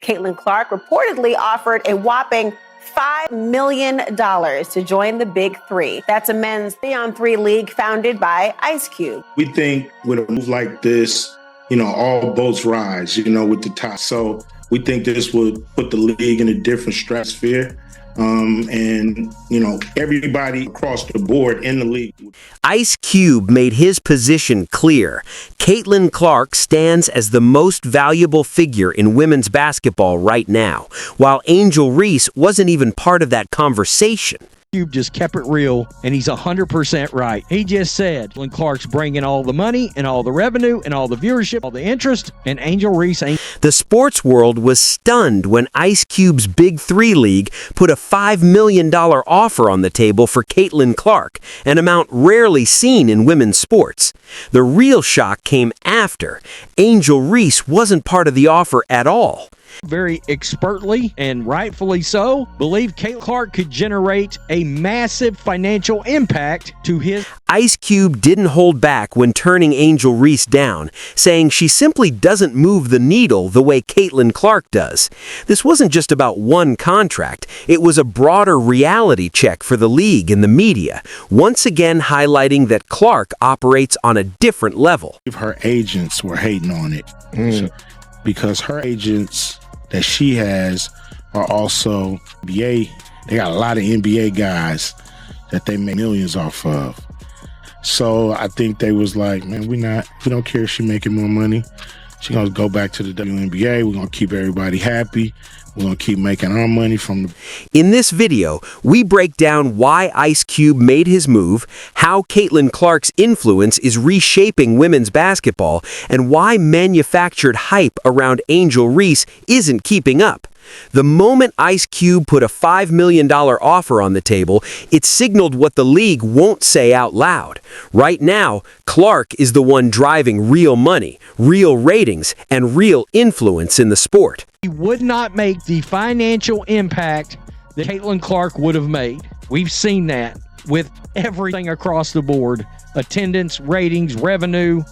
Caitlin Clark reportedly offered a whopping $5 million to join the Big Three. That's a men's 3-on-3 league founded by Ice Cube. We think with a move like this, all boats rise, with the top. So we think this would put the league in a different stratosphere. Everybody across the board in the league. Ice Cube made his position clear. Caitlin Clark stands as the most valuable figure in women's basketball right now, while Angel Reese wasn't even part of that conversation. Cube just kept it real, and he's 100% right. He just said, when Clark's bringing all the money and all the revenue and all the viewership, all the interest, and Angel Reese ain't. The sports world was stunned when Ice Cube's Big Three League put a $5 million offer on the table for Caitlin Clark, an amount rarely seen in women's sports. The real shock came after. Angel Reese wasn't part of the offer at all. Very expertly and rightfully so, believed Caitlin Clark could generate a massive financial impact to his. Ice Cube didn't hold back when turning Angel Reese down, saying she simply doesn't move the needle the way Caitlin Clark does. This wasn't just about one contract, it was a broader reality check for the league and the media, once again highlighting that Clark operates on a different level. Her agents were hating on it because her agents that she has are also NBA. They got a lot of NBA guys that they make millions off of. So I think they was like, man, we don't care if she making more money. She gonna go back to the WNBA. We're gonna keep everybody happy. We're gonna keep making our money from the. In this video, we break down why Ice Cube made his move, how Caitlin Clark's influence is reshaping women's basketball, and why manufactured hype around Angel Reese isn't keeping up. The moment Ice Cube put a $5 million offer on the table, it signaled what the league won't say out loud. Right now, Clark is the one driving real money, real ratings, and real influence in the sport. He would not make the financial impact that Caitlin Clark would have made. We've seen that with everything across the board. Attendance, ratings, revenue,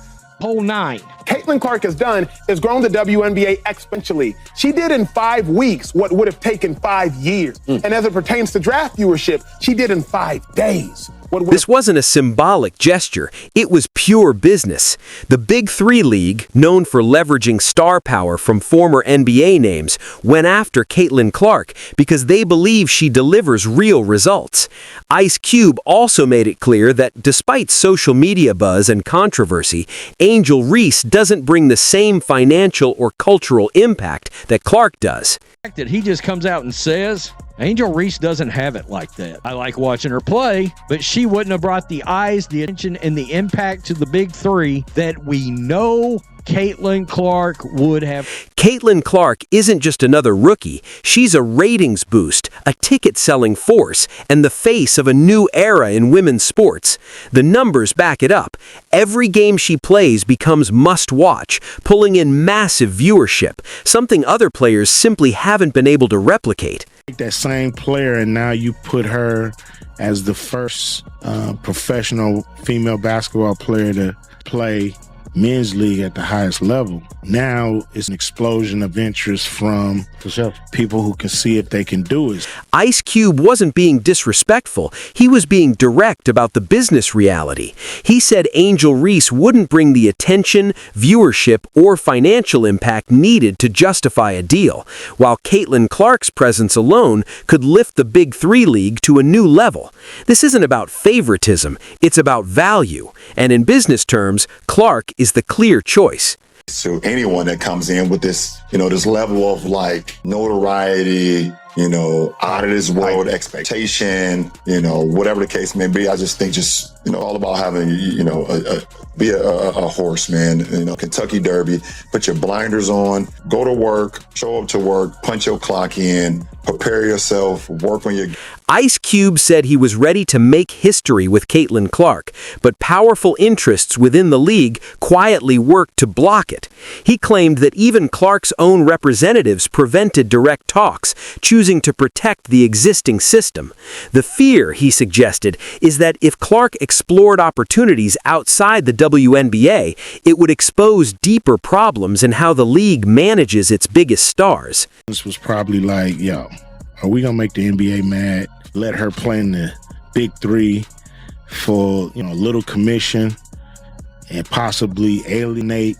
whole nine. Caitlin Clark has done is grown the WNBA exponentially. She did in 5 weeks what would have taken 5 years. And as it pertains to draft viewership, she did in 5 days. This wasn't a symbolic gesture, it was pure business. The Big Three League, known for leveraging star power from former NBA names, went after Caitlin Clark because they believe she delivers real results. Ice Cube also made it clear that despite social media buzz and controversy, Angel Reese doesn't bring the same financial or cultural impact that Clark does. The fact that he just comes out and says, Angel Reese doesn't have it like that. I like watching her play, but she wouldn't have brought the eyes, the attention, and the impact to the Big Three that we know Caitlin Clark would have. Caitlin Clark isn't just another rookie. She's a ratings boost, a ticket-selling force, and the face of a new era in women's sports. The numbers back it up. Every game she plays becomes must-watch, pulling in massive viewership, something other players simply haven't been able to replicate. That same player, and now you put her as the first professional female basketball player to play men's league at the highest level. Now it's an explosion of interest from people who can see if they can do it. Ice Cube wasn't being disrespectful. He was being direct about the business reality. He said Angel Reese wouldn't bring the attention, viewership, or financial impact needed to justify a deal, while Caitlin Clark's presence alone could lift the Big Three League to a new level. This isn't about favoritism, it's about value. And in business terms, Clark is the clear choice. To anyone that comes in with this, this level of notoriety, out of this world expectation, whatever the case may be, I just think all about having, be a horse, man, Kentucky Derby, put your blinders on, go to work, show up to work, punch your clock in, prepare yourself, work on your. Ice Cube said he was ready to make history with Caitlin Clark, but powerful interests within the league quietly worked to block it. He claimed that even Clark's own representatives prevented direct talks, choosing choosing to protect the existing system. The fear, he suggested, is that if Clark explored opportunities outside the WNBA, it would expose deeper problems in how the league manages its biggest stars. This was probably like, yo, are we going to make the NBA mad? Let her play in the big three for, a little commission and possibly alienate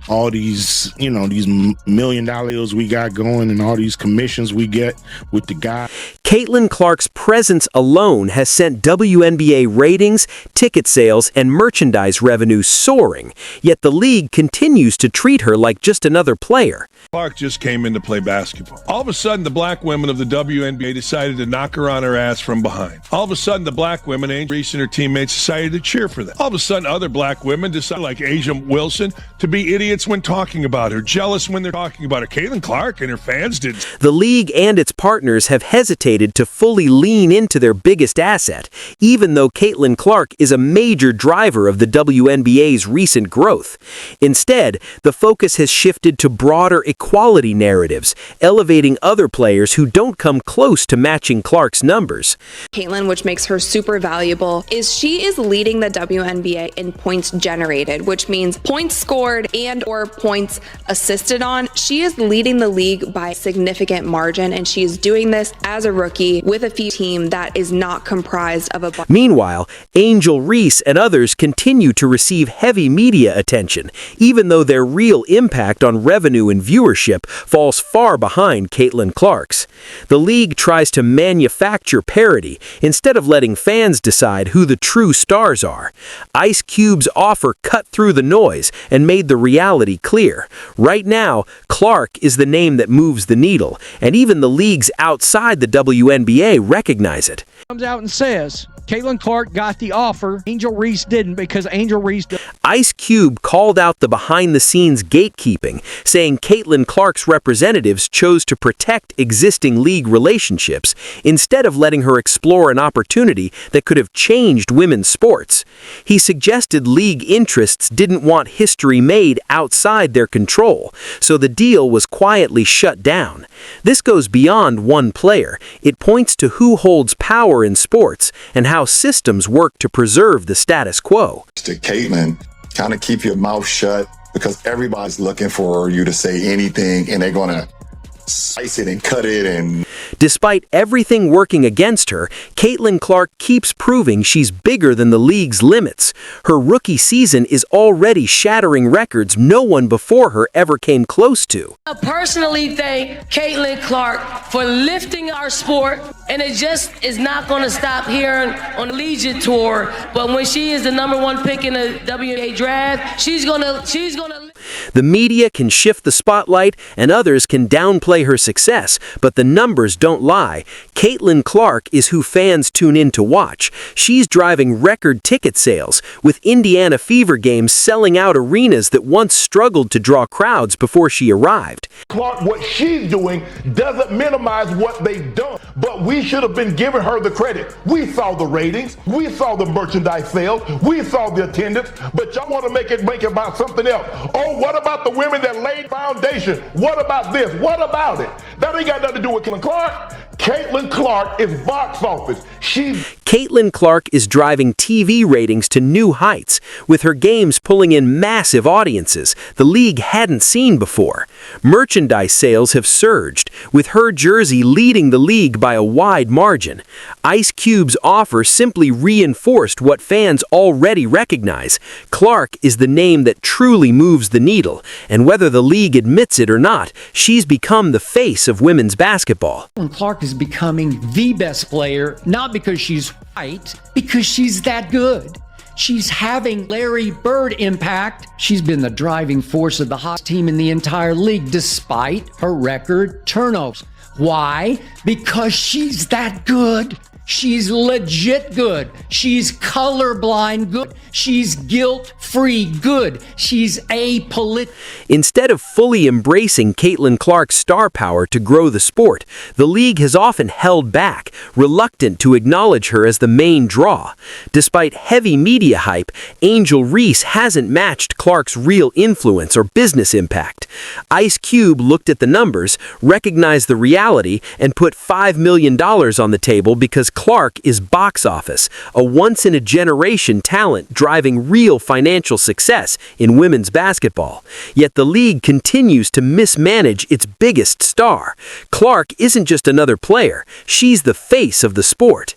all these, these $1 million deals we got going and all these commissions we get with the guy. Caitlin Clark's presence alone has sent WNBA ratings, ticket sales, and merchandise revenue soaring, yet the league continues to treat her like just another player. Clark just came in to play basketball. All of a sudden, the black women of the WNBA decided to knock her on her ass from behind. All of a sudden, the black women, Angel Reese and her teammates, decided to cheer for them. All of a sudden, other black women decided, like Asia Wilson, to be idiots when talking about her, jealous when they're talking about her. Caitlin Clark and her fans did. The league and its partners have hesitated to fully lean into their biggest asset, even though Caitlin Clark is a major driver of the WNBA's recent growth. Instead, the focus has shifted to broader equality narratives, elevating other players who don't come close to matching Clark's numbers. Caitlin, which makes her super valuable, is she is leading the WNBA in points generated, which means points scored and or points assisted on. She is leading the league by a significant margin, and she is doing this as a rookie with a team that is not comprised of a... Meanwhile, Angel Reese and others continue to receive heavy media attention, even though their real impact on revenue and viewership falls far behind Caitlin Clark's. The league tries to manufacture parity instead of letting fans decide who the true stars are. Ice Cube's offer cut through the noise and made the reality clear. Right now, Clark is the name that moves the needle, and even the leagues outside the WNBA recognize it. Comes out and says, Caitlin Clark got the offer. Angel Reese didn't because Angel Reese... Ice Cube called out the behind-the-scenes gatekeeping, saying Caitlin Clark's representatives chose to protect existing league relationships instead of letting her explore an opportunity that could have changed women's sports. He suggested league interests didn't want history made outside their control, so the deal was quietly shut down. This goes beyond one player. It points to who holds power in sports and how systems work to preserve the status quo. To Caitlin, kind of keep your mouth shut because everybody's looking for you to say anything and they're going to slice it and cut it. And despite everything working against her, Caitlin Clark keeps proving she's bigger than the league's limits. Her rookie season is already shattering records no one before her ever came close to. I personally thank Caitlin Clark for lifting our sport, and it just is not going to stop here on the Legion Tour. But when she is the #1 pick in the WNBA draft, she's gonna. The media can shift the spotlight and others can downplay her success, but the numbers don't lie. Caitlin Clark is who fans tune in to watch. She's driving record ticket sales, with Indiana Fever games selling out arenas that once struggled to draw crowds before she arrived. Clark, what she's doing doesn't minimize what they've done, but we should have been giving her the credit. We saw the ratings, we saw the merchandise sales, we saw the attendance, but y'all want to make it about something else. Oh, what about the women that laid foundation? What about this? What about it? That ain't got nothing to do with Caitlin Clark. Caitlin Clark is box office. Caitlin Clark is driving TV ratings to new heights, with her games pulling in massive audiences the league hadn't seen before. Merchandise sales have surged, with her jersey leading the league by a wide margin. Ice Cube's offer simply reinforced what fans already recognize. Clark is the name that truly moves the needle, and whether the league admits it or not, she's become the face of women's basketball. Clark is becoming the best player, not because she's white, because she's that good. She's having Larry Bird impact. She's been the driving force of the hottest team in the entire league, despite her record turnovers. Why? Because she's that good. She's legit good. She's colorblind good. She's guilt-free good. She's apolitical. Instead of fully embracing Caitlin Clark's star power to grow the sport, the league has often held back, reluctant to acknowledge her as the main draw. Despite heavy media hype, Angel Reese hasn't matched Clark's real influence or business impact. Ice Cube looked at the numbers, recognized the reality, and put $5 million on the table because Clark is box office, a once-in-a-generation talent driving real financial success in women's basketball. Yet the league continues to mismanage its biggest star. Clark isn't just another player, she's the face of the sport.